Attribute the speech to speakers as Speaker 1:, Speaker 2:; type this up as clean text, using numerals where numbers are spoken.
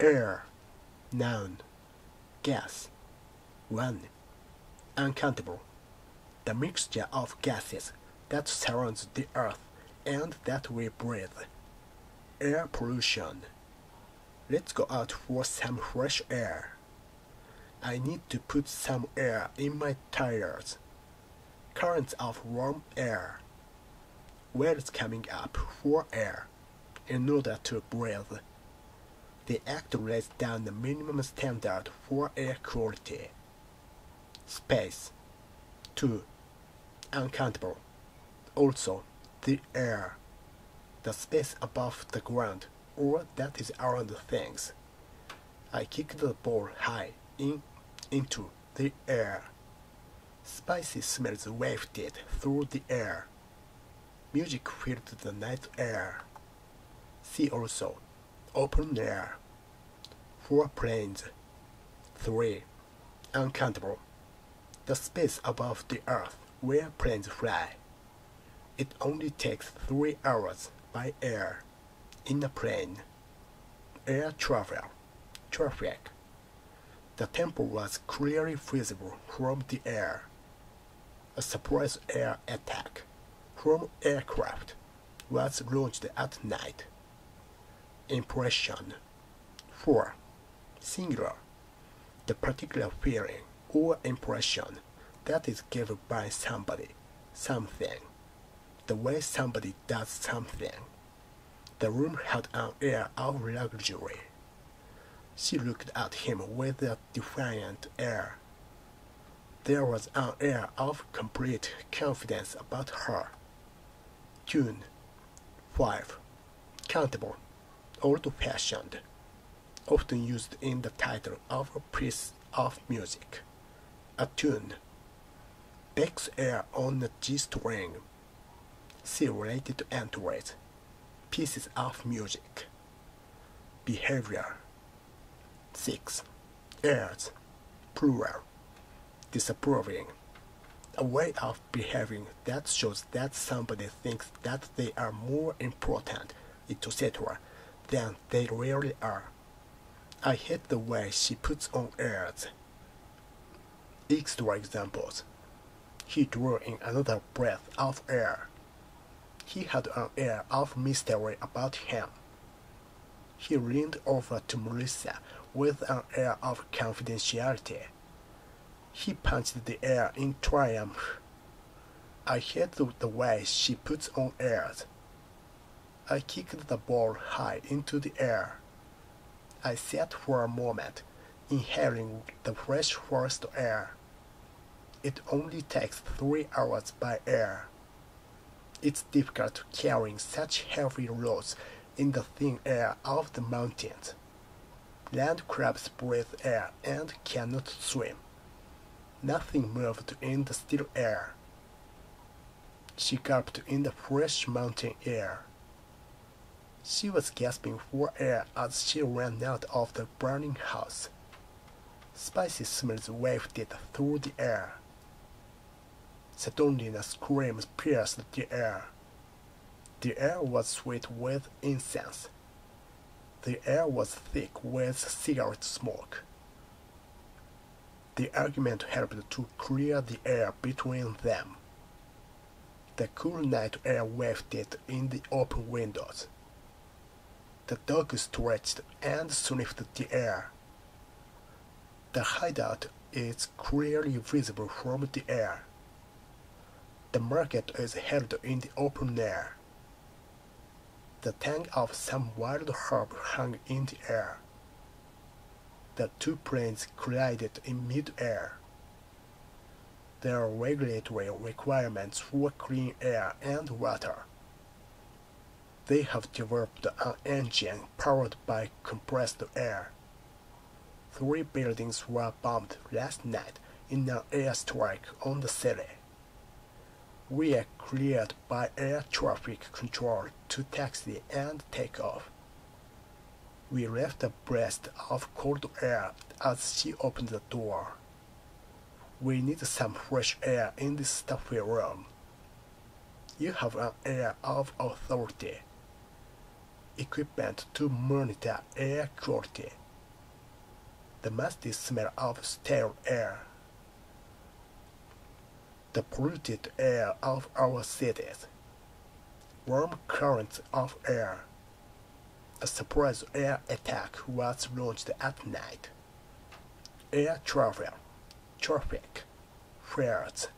Speaker 1: Air, noun. Gas, 1. Uncountable. The mixture of gases that surrounds the earth and that we breathe. Air pollution. Let's go out for some fresh air. I need to put some air in my tires. Currents of warm air. Wells coming up for air in order to breathe. The act lays down the minimum standard for air quality. Space. 2. Uncountable. Also, the air. The space above the ground, or that is around things. I kicked the ball high into the air. Spicy smells wafted through the air. Music filled the night air. See also, open air. 4 planes. 3. Uncountable. The space above the earth where planes fly. It only takes 3 hours by air in a plane. Air traffic. The temple was clearly visible from the air. A surprise air attack from aircraft was launched at night. Impression. 4. Singular. The particular feeling or impression that is given by somebody, something. The way somebody does something. The room had an air of luxury. She looked at him with a defiant air. There was an air of complete confidence about her. Tune. 5. Countable. Old-fashioned. Often used in the title of a piece of music. A tune. Beck's air on a G-string. See related to entries. Pieces of music. Behavior. 6. Airs. Plural. Disapproving. A way of behaving that shows that somebody thinks that they are more important, etc., than they really are. I hate the way she puts on airs. Extra examples. He drew in another breath of air. He had an air of mystery about him. He leaned over to Melissa with an air of confidentiality. He punched the air in triumph. I hate the way she puts on airs. I kicked the ball high into the air. I sat for a moment, inhaling the fresh forest air. It only takes 3 hours by air. It's difficult carrying such heavy loads in the thin air of the mountains. Land crabs breathe air and cannot swim. Nothing moved in the still air. She gulped in the fresh mountain air. She was gasping for air as she ran out of the burning house. Spicy smells wafted through the air. Suddenly a scream pierced the air. The air was sweet with incense. The air was thick with cigarette smoke. The argument helped to clear the air between them. The cool night air wafted in the open windows. The dog stretched and sniffed the air. The hideout is clearly visible from the air. The market is held in the open air. The tang of some wild herb hung in the air. The 2 planes collided in mid-air. There are regulatory requirements for clean air and water. They have developed an engine powered by compressed air. 3 buildings were bombed last night in an airstrike on the city. We are cleared by air traffic control to taxi and take off. We left a breath of cold air as she opened the door. We need some fresh air in this stuffy room. You have an air of authority. Equipment to monitor air quality. The musty smell of stale air. The polluted air of our cities. Warm currents of air. A surprise air attack was launched at night. Air travel, traffic, fires,